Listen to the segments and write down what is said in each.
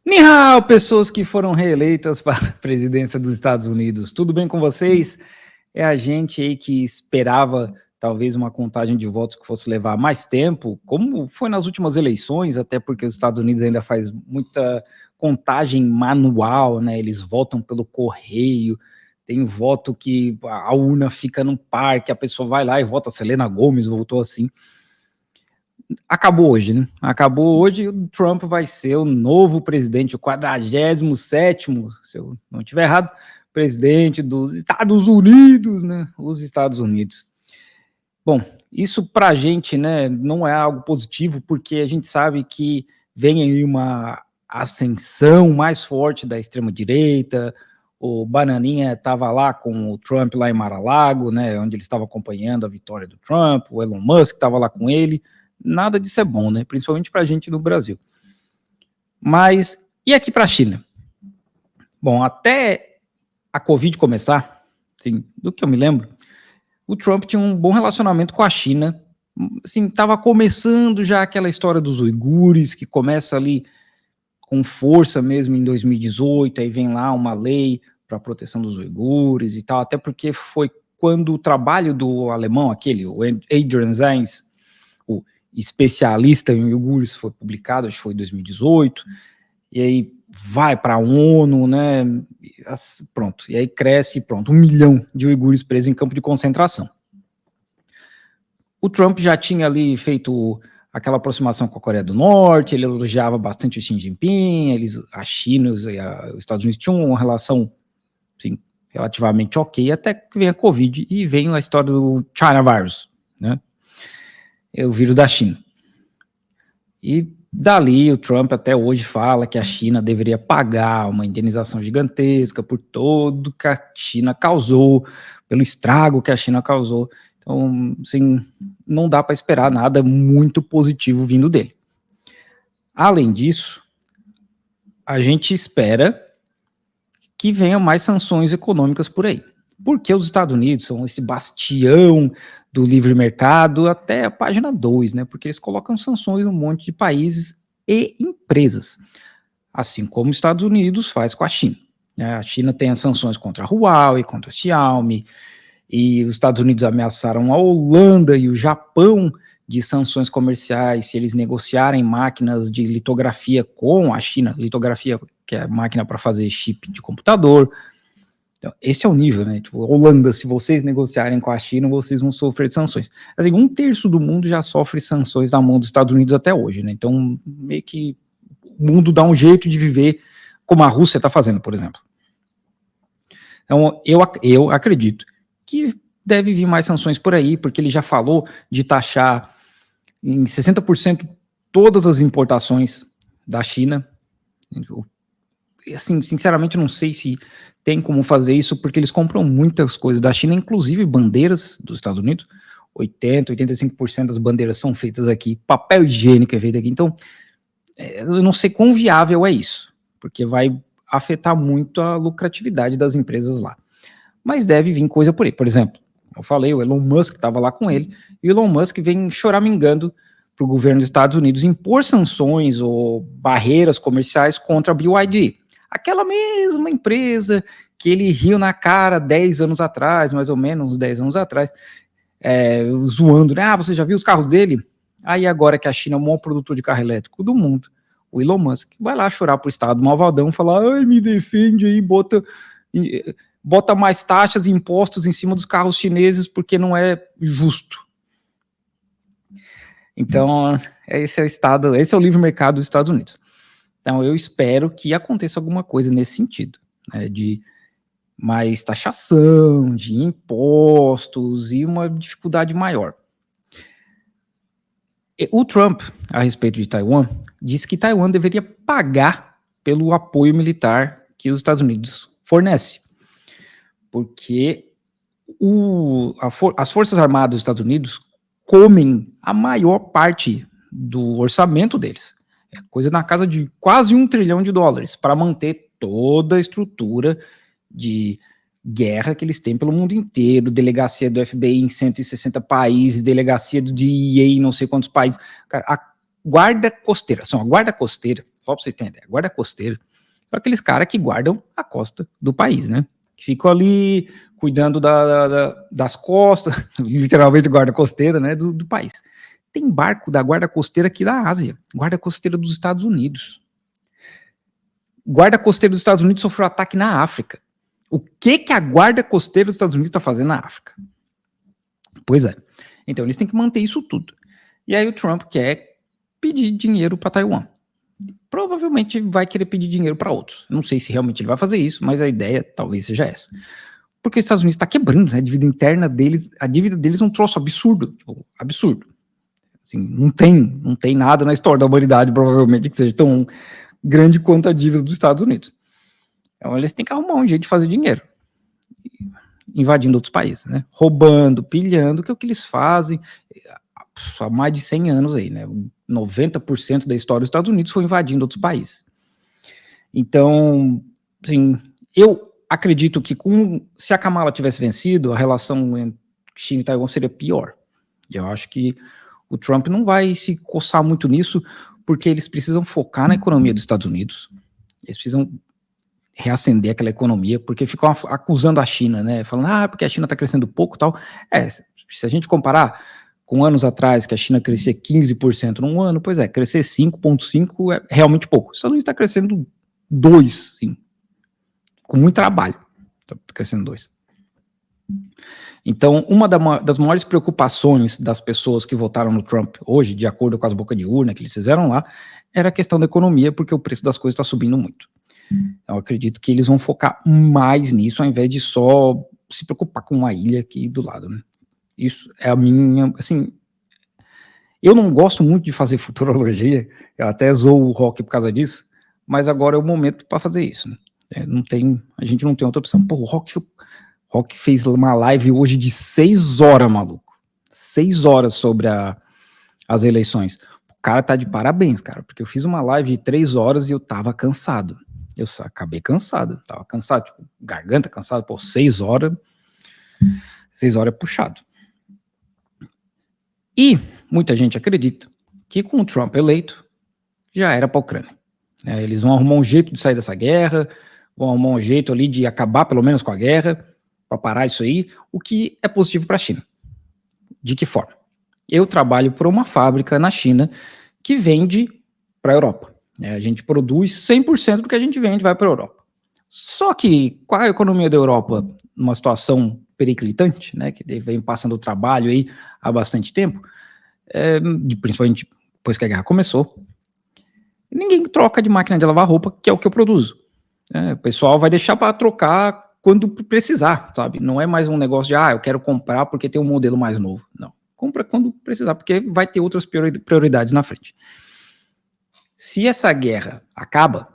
Ni hao, pessoas que foram reeleitas para a presidência dos Estados Unidos. Tudo bem com vocês? É a gente aí que esperava talvez uma contagem de votos que fosse levar mais tempo, como foi nas últimas eleições, até porque os Estados Unidos ainda faz muita contagem manual, né? Eles votam pelo correio, tem voto que a urna fica num parque, a pessoa vai lá e vota. Selena Gomez votou assim. Acabou hoje, né? Acabou hoje e o Trump vai ser o novo presidente, o 47º, se eu não estiver errado, presidente dos Estados Unidos, né? Os Estados Unidos. Bom, isso pra gente, né, não é algo positivo, porque a gente sabe que vem aí uma ascensão mais forte da extrema-direita. O Bananinha estava lá com o Trump lá em Mar-a-Lago, né, onde ele estava acompanhando a vitória do Trump, o Elon Musk estava lá com ele. Nada disso é bom, né? Principalmente para a gente no Brasil. Mas, e aqui para a China? Bom, até a Covid começar, assim, do que eu me lembro, o Trump tinha um bom relacionamento com a China. Assim, estava começando já aquela história dos uigures, que começa ali com força mesmo em 2018, aí vem lá uma lei para a proteção dos uigures e tal, até porque foi quando o trabalho do alemão, aquele, o Adrian Zenz, o especialista em uigures, foi publicado, acho que foi em 2018, e aí vai para a ONU, né, pronto, e aí cresce, pronto, 1 milhão de uigures presos em campo de concentração. O Trump já tinha ali feito aquela aproximação com a Coreia do Norte, ele elogiava bastante o Xi Jinping, a China os Estados Unidos tinham uma relação, assim, relativamente ok, até que vem a Covid e vem a história do China Virus, né, o vírus da China. E dali o Trump até hoje fala que a China deveria pagar uma indenização gigantesca por tudo que a China causou, pelo estrago que a China causou. Então, assim, não dá para esperar nada muito positivo vindo dele. Além disso, a gente espera que venham mais sanções econômicas por aí. Porque os Estados Unidos são esse bastião do livre mercado até a página 2, né? Porque eles colocam sanções num monte de países e empresas, assim como os Estados Unidos faz com a China. A China tem as sanções contra a Huawei, contra a Xiaomi, e os Estados Unidos ameaçaram a Holanda e o Japão de sanções comerciais se eles negociarem máquinas de litografia com a China, litografia que é a máquina para fazer chip de computador. Então, esse é o nível, né? Tipo, Holanda, se vocês negociarem com a China, vocês vão sofrer sanções. Assim, 1/3 do mundo já sofre sanções da mão dos Estados Unidos até hoje, né? Então, meio que o mundo dá um jeito de viver como a Rússia está fazendo, por exemplo. Então, eu acredito que deve vir mais sanções por aí, porque ele já falou de taxar em 60% todas as importações da China. Assim, sinceramente, não sei se tem como fazer isso, porque eles compram muitas coisas da China, inclusive bandeiras dos Estados Unidos. 85% das bandeiras são feitas aqui, papel higiênico é feito aqui. Então, eu não sei quão viável é isso, porque vai afetar muito a lucratividade das empresas lá. Mas deve vir coisa por aí. Por exemplo, eu falei, o Elon Musk estava lá com ele, e o Elon Musk vem choramingando para o governo dos Estados Unidos impor sanções ou barreiras comerciais contra a BYD, aquela mesma empresa que ele riu na cara 10 anos atrás, mais ou menos, uns 10 anos atrás, zoando, né? Você já viu os carros dele? Aí agora que a China é o maior produtor de carro elétrico do mundo, o Elon Musk vai lá chorar pro Estado malvadão, falar, ai, me defende aí, bota mais taxas e impostos em cima dos carros chineses porque não é justo. Então, esse é o Estado, esse é o livre mercado dos Estados Unidos. Então, eu espero que aconteça alguma coisa nesse sentido, né, de mais taxação, de impostos e uma dificuldade maior. O Trump, a respeito de Taiwan, disse que Taiwan deveria pagar pelo apoio militar que os Estados Unidos fornece, porque as Forças Armadas dos Estados Unidos comem a maior parte do orçamento deles. É coisa na casa de quase $1 trilhão para manter toda a estrutura de guerra que eles têm pelo mundo inteiro, delegacia do FBI em 160 países, delegacia do DEA em não sei quantos países. Cara, a guarda costeira, só para vocês terem ideia, guarda costeira são aqueles caras que guardam a costa do país, né? Que ficam ali cuidando das costas, literalmente guarda costeira, né, do país. Tem barco da guarda costeira aqui da Ásia, guarda costeira dos Estados Unidos. Guarda costeira dos Estados Unidos sofreu ataque na África. O que a guarda costeira dos Estados Unidos está fazendo na África? Pois é. Então eles têm que manter isso tudo. E aí o Trump quer pedir dinheiro para Taiwan. Provavelmente vai querer pedir dinheiro para outros. Não sei se realmente ele vai fazer isso, mas a ideia talvez seja essa. Porque os Estados Unidos está quebrando, né? A dívida interna deles, a dívida deles é um troço absurdo. Tipo, absurdo. Assim, não tem nada na história da humanidade, provavelmente, que seja tão grande quanto a dívida dos Estados Unidos. Então eles têm que arrumar um jeito de fazer dinheiro. Invadindo outros países, né? Roubando, pilhando, que é o que eles fazem há mais de 100 anos aí, né? 90% da história dos Estados Unidos foi invadindo outros países. Então, assim, eu acredito que se a Kamala tivesse vencido, a relação entre China e Taiwan seria pior. Eu acho que o Trump não vai se coçar muito nisso, porque eles precisam focar na economia dos Estados Unidos. Eles precisam reacender aquela economia, porque ficam acusando a China, né? Falando, porque a China está crescendo pouco e tal. Se a gente comparar com anos atrás, que a China crescia 15% num ano, pois é, crescer 5,5% é realmente pouco. Os Estados Unidos está crescendo 2%, sim. Com muito trabalho. Está crescendo 2%. Então, uma das maiores preocupações das pessoas que votaram no Trump hoje, de acordo com as bocas de urna que eles fizeram lá, era a questão da economia, porque o preço das coisas está subindo muito. Eu acredito que eles vão focar mais nisso, ao invés de só se preocupar com uma ilha aqui do lado, né? Isso é a minha, assim, eu não gosto muito de fazer futurologia, eu até zoo o Rock por causa disso, mas agora é o momento para fazer isso, né? A gente não tem outra opção. Pô, o Rock fez uma live hoje de 6 horas, maluco. 6 horas sobre as eleições. O cara tá de parabéns, cara, porque eu fiz uma live de 3 horas e eu tava cansado. Eu acabei cansado, tava cansado, tipo, garganta cansada, 6 horas. 6 horas é puxado. E muita gente acredita que com o Trump eleito, já era para a Ucrânia. Eles vão arrumar um jeito de sair dessa guerra, vão arrumar um jeito ali de acabar pelo menos com a guerra, para parar isso aí, o que é positivo para a China. De que forma? Eu trabalho por uma fábrica na China que vende para a Europa. A gente produz 100% do que a gente vende vai para a Europa. Só que com a economia da Europa numa situação periclitante, né, que vem passando o trabalho aí há bastante tempo, principalmente depois que a guerra começou, ninguém troca de máquina de lavar roupa, que é o que eu produzo. O pessoal vai deixar para trocar quando precisar, sabe? Não é mais um negócio de, eu quero comprar porque tem um modelo mais novo. Não, compra quando precisar, porque vai ter outras prioridades na frente. Se essa guerra acaba,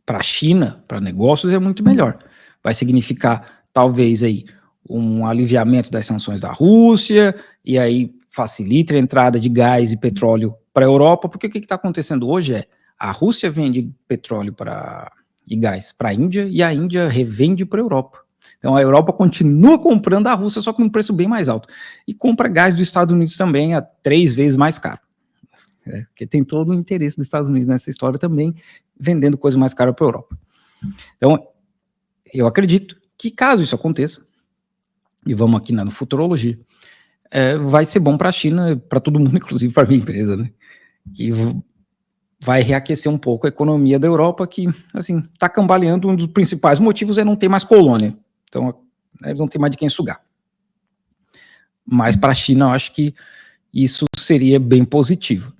para a China, para negócios, é muito melhor. Vai significar talvez aí um aliviamento das sanções da Rússia, e aí facilita a entrada de gás e petróleo para a Europa, porque o que está acontecendo hoje é a Rússia vende petróleo e gás para a Índia, e a Índia revende para a Europa. Então a Europa continua comprando a Rússia, só com um preço bem mais alto. E compra gás dos Estados Unidos também a 3 vezes mais caro. Porque tem todo o interesse dos Estados Unidos nessa história também, vendendo coisa mais cara para a Europa. Então, eu acredito que caso isso aconteça, e vamos aqui no futurologia, vai ser bom para a China, para todo mundo, inclusive para a minha empresa, né? Que vai reaquecer um pouco a economia da Europa, que, assim, está cambaleando. Um dos principais motivos é não ter mais colônia. Então, eles não tem mais de quem sugar. Mas para a China, eu acho que isso seria bem positivo.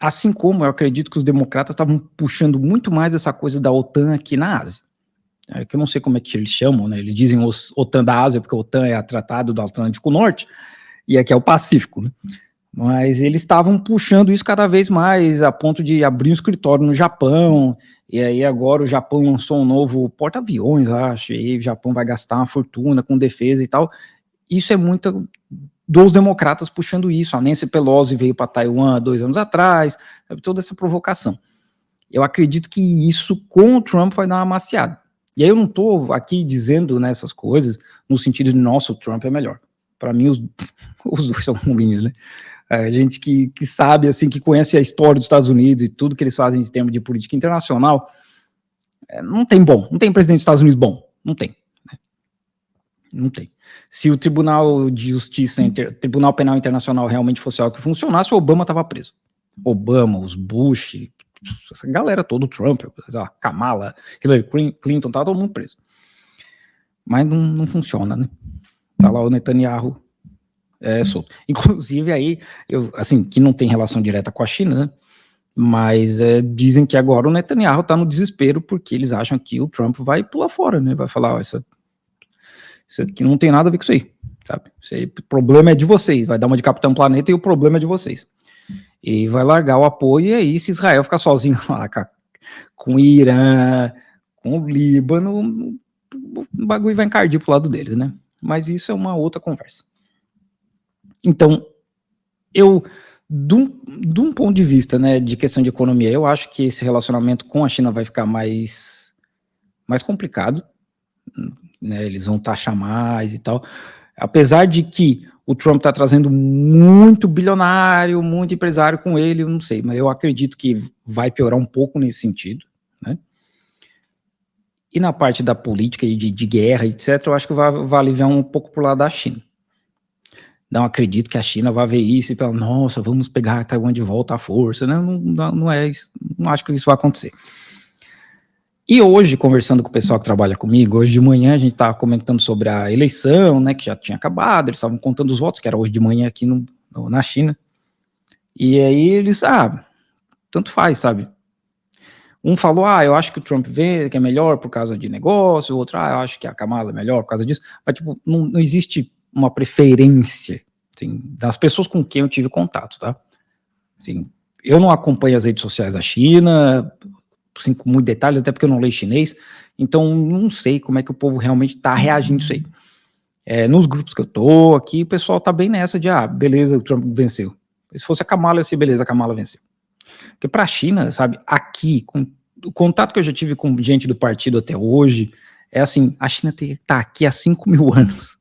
Assim como eu acredito que os democratas estavam puxando muito mais essa coisa da OTAN aqui na Ásia. Que eu não sei como é que eles chamam, né? Eles dizem OTAN da Ásia, porque a OTAN é a Tratado do Atlântico Norte, e aqui é o Pacífico, né? Mas eles estavam puxando isso cada vez mais, a ponto de abrir um escritório no Japão, e aí agora o Japão lançou um novo porta-aviões, acho, e aí o Japão vai gastar uma fortuna com defesa e tal. Isso é muito dos democratas puxando isso. A Nancy Pelosi veio para Taiwan há 2 anos atrás, sabe, toda essa provocação. Eu acredito que isso com o Trump vai dar uma amaciada. E aí eu não estou aqui dizendo nessas coisas no sentido de, nossa, o Trump é melhor. Para mim, os dois são ruins, né? A gente que sabe, assim, que conhece a história dos Estados Unidos e tudo que eles fazem em termos de política internacional, não tem presidente dos Estados Unidos bom, não tem. Não tem. Se o Tribunal de Justiça, Tribunal Penal Internacional realmente fosse algo que funcionasse, o Obama estava preso. Obama, os Bush, essa galera toda, o Trump, a Kamala, Hillary Clinton, tá todo mundo preso. Mas não funciona, né? Tá lá o Netanyahu solto. Inclusive aí, assim, que não tem relação direta com a China, né? Mas dizem que agora o Netanyahu tá no desespero porque eles acham que o Trump vai pular fora, né? Vai falar, isso aqui não tem nada a ver com isso aí, sabe? Isso aí, o problema é de vocês, vai dar uma de Capitão Planeta e o problema é de vocês. E vai largar o apoio, e aí se Israel ficar sozinho lá com o Irã, com o Líbano, o bagulho vai encardir pro lado deles, né? Mas isso é uma outra conversa. Então, de um ponto de vista, né, de questão de economia, eu acho que esse relacionamento com a China vai ficar mais complicado, né, eles vão taxar mais e tal, apesar de que o Trump está trazendo muito bilionário, muito empresário com ele, eu não sei, mas eu acredito que vai piorar um pouco nesse sentido, né? E na parte da política e de guerra, etc., eu acho que vai aliviar um pouco pro lado da China. Não acredito que a China vai ver isso e falar, nossa, vamos pegar Taiwan de volta à força, né? Não é isso, não acho que isso vai acontecer. E hoje, conversando com o pessoal que trabalha comigo, hoje de manhã a gente estava comentando sobre a eleição, né, que já tinha acabado, eles estavam contando os votos, que era hoje de manhã aqui na China, e aí eles, tanto faz, sabe? Um falou, eu acho que o Trump vê que é melhor por causa de negócio, o outro, eu acho que a Kamala é melhor por causa disso, mas tipo, não existe uma preferência, assim, das pessoas com quem eu tive contato, tá? Assim, eu não acompanho as redes sociais da China, assim, com muito detalhe, até porque eu não leio chinês, então não sei como é que o povo realmente tá reagindo a isso aí. Nos grupos que eu tô aqui, o pessoal tá bem nessa de, beleza, o Trump venceu. Se fosse a Kamala, eu sei, beleza, a Kamala venceu. Porque pra China, sabe, aqui, com o contato que eu já tive com gente do partido até hoje, é assim, a China tá aqui há 5.000 anos.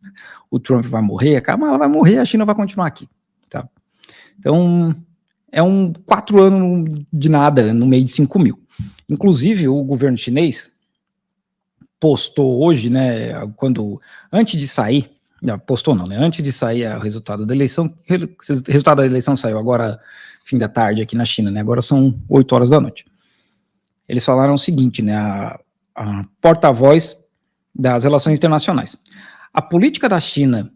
O Trump vai morrer, a Kamala vai morrer, a China vai continuar aqui, tá? Então, é 4 anos de nada, no meio de 5.000. Inclusive, o governo chinês postou hoje, né, antes de sair, antes de sair o resultado da eleição, o resultado da eleição saiu agora, fim da tarde aqui na China, né, agora são 8 horas da noite. Eles falaram o seguinte, né, a porta-voz das relações internacionais. A política da China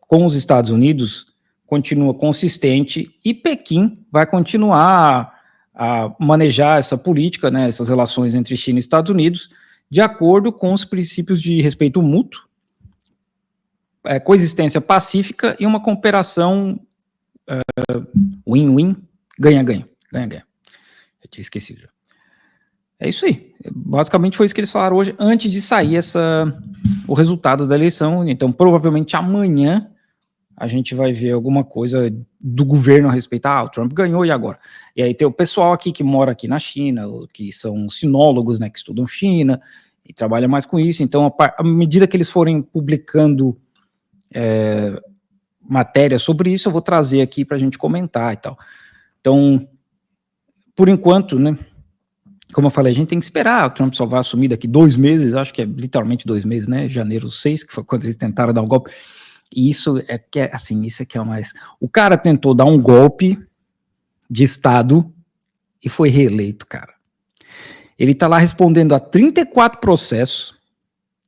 com os Estados Unidos continua consistente e Pequim vai continuar a manejar essa política, né, essas relações entre China e Estados Unidos, de acordo com os princípios de respeito mútuo, coexistência pacífica e uma cooperação win-win, ganha-ganha. Eu tinha esquecido. É isso aí. Basicamente foi isso que eles falaram hoje, antes de sair o resultado da eleição. Então, provavelmente amanhã a gente vai ver alguma coisa do governo a respeito. O Trump ganhou, e agora? E aí tem o pessoal aqui que mora aqui na China, que são sinólogos, né, que estudam China, e trabalham mais com isso. Então, à medida que eles forem publicando matéria sobre isso, eu vou trazer aqui para a gente comentar e tal. Então, por enquanto, né, como eu falei, a gente tem que esperar, o Trump só vai assumir daqui 2 meses, acho que é literalmente 2 meses, né, janeiro 6, que foi quando eles tentaram dar um golpe. E isso isso é que é o mais... O cara tentou dar um golpe de Estado e foi reeleito, cara. Ele tá lá respondendo a 34 processos.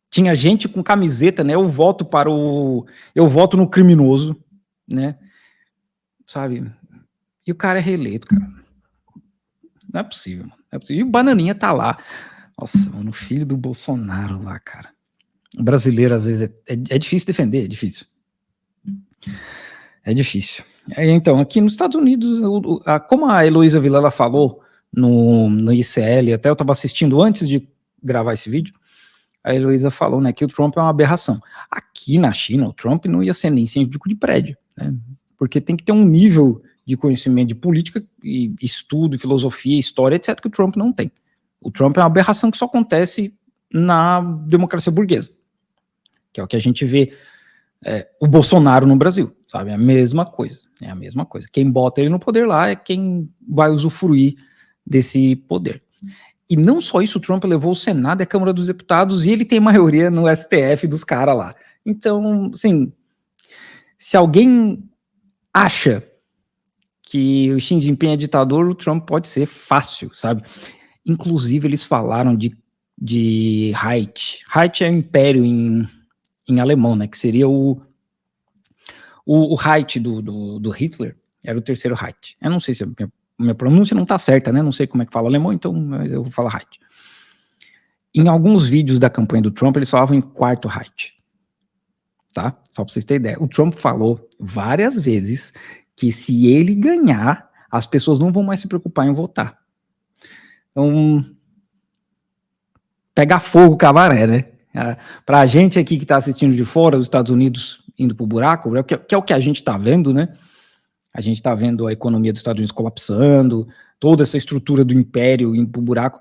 Tinha gente com camiseta, né? Eu voto no criminoso, né? Sabe? E o cara é reeleito, cara. Não é possível, mano. Não é possível. E o Bananinha tá lá. Nossa, mano, o filho do Bolsonaro lá, cara. O brasileiro, às vezes, é difícil defender, é difícil. É difícil. Então, aqui nos Estados Unidos, como a Heloísa Vilela falou no ICL, até eu estava assistindo antes de gravar esse vídeo, a Heloísa falou, né, que o Trump é uma aberração. Aqui na China, o Trump não ia ser nem síndico de prédio, né, porque tem que ter um nível de conhecimento de política, e estudo, filosofia, história, etc., que o Trump não tem. O Trump é uma aberração que só acontece na democracia burguesa, que é o que a gente vê o Bolsonaro no Brasil, sabe? É a mesma coisa, é a mesma coisa. Quem bota ele no poder lá é quem vai usufruir desse poder. E não só isso, o Trump levou o Senado e a Câmara dos Deputados e ele tem maioria no STF dos caras lá. Então, assim, se alguém acha que o Xi Jinping é ditador, o Trump pode ser fácil, sabe? Inclusive, eles falaram de Reich. Reich é um império em alemão, né? Que seria o Reich do Hitler, era o terceiro Reich. Eu não sei se a minha pronúncia não tá certa, né? Não sei como é que fala alemão, então eu vou falar Reich. Em alguns vídeos da campanha do Trump, eles falavam em quarto Reich. Tá? Só pra vocês terem ideia. O Trump falou várias vezes que se ele ganhar, as pessoas não vão mais se preocupar em votar. Então, pegar fogo, cabaré, né? Pra gente aqui que tá assistindo de fora, os Estados Unidos indo pro buraco, que é o que a gente tá vendo, né? A gente tá vendo a economia dos Estados Unidos colapsando, toda essa estrutura do império indo pro buraco.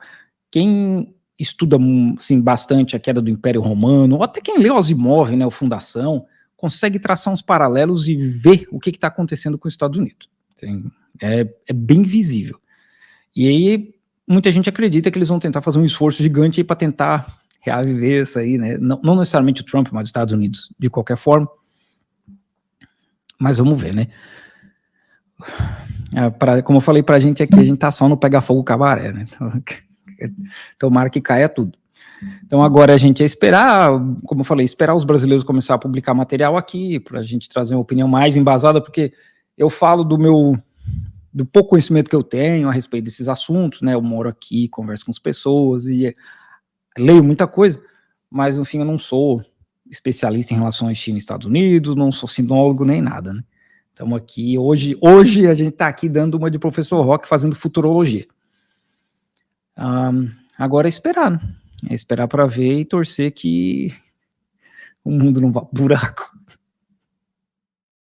Quem estuda assim, bastante a queda do Império Romano, ou até quem lê Asimov, né, o Fundação, consegue traçar uns paralelos e ver o que está acontecendo com os Estados Unidos. Assim, é bem visível. E aí, muita gente acredita que eles vão tentar fazer um esforço gigante para tentar reaviver isso aí, né? Não necessariamente o Trump, mas os Estados Unidos, de qualquer forma. Mas vamos ver, né? Como eu falei pra gente aqui, a gente tá só no pega fogo cabaré, né? Então, tomara que caia tudo. Então agora a gente é esperar, como eu falei, esperar os brasileiros começar a publicar material aqui, para a gente trazer uma opinião mais embasada, porque eu falo do pouco conhecimento que eu tenho a respeito desses assuntos, né? Eu moro aqui, converso com as pessoas e leio muita coisa, mas no fim eu não sou especialista em relações China e Estados Unidos, não sou sinólogo nem nada, né? Estamos aqui, hoje a gente está aqui dando uma de professor Rock fazendo futurologia. Agora é esperar, né? É esperar para ver e torcer que o mundo não vá pro buraco.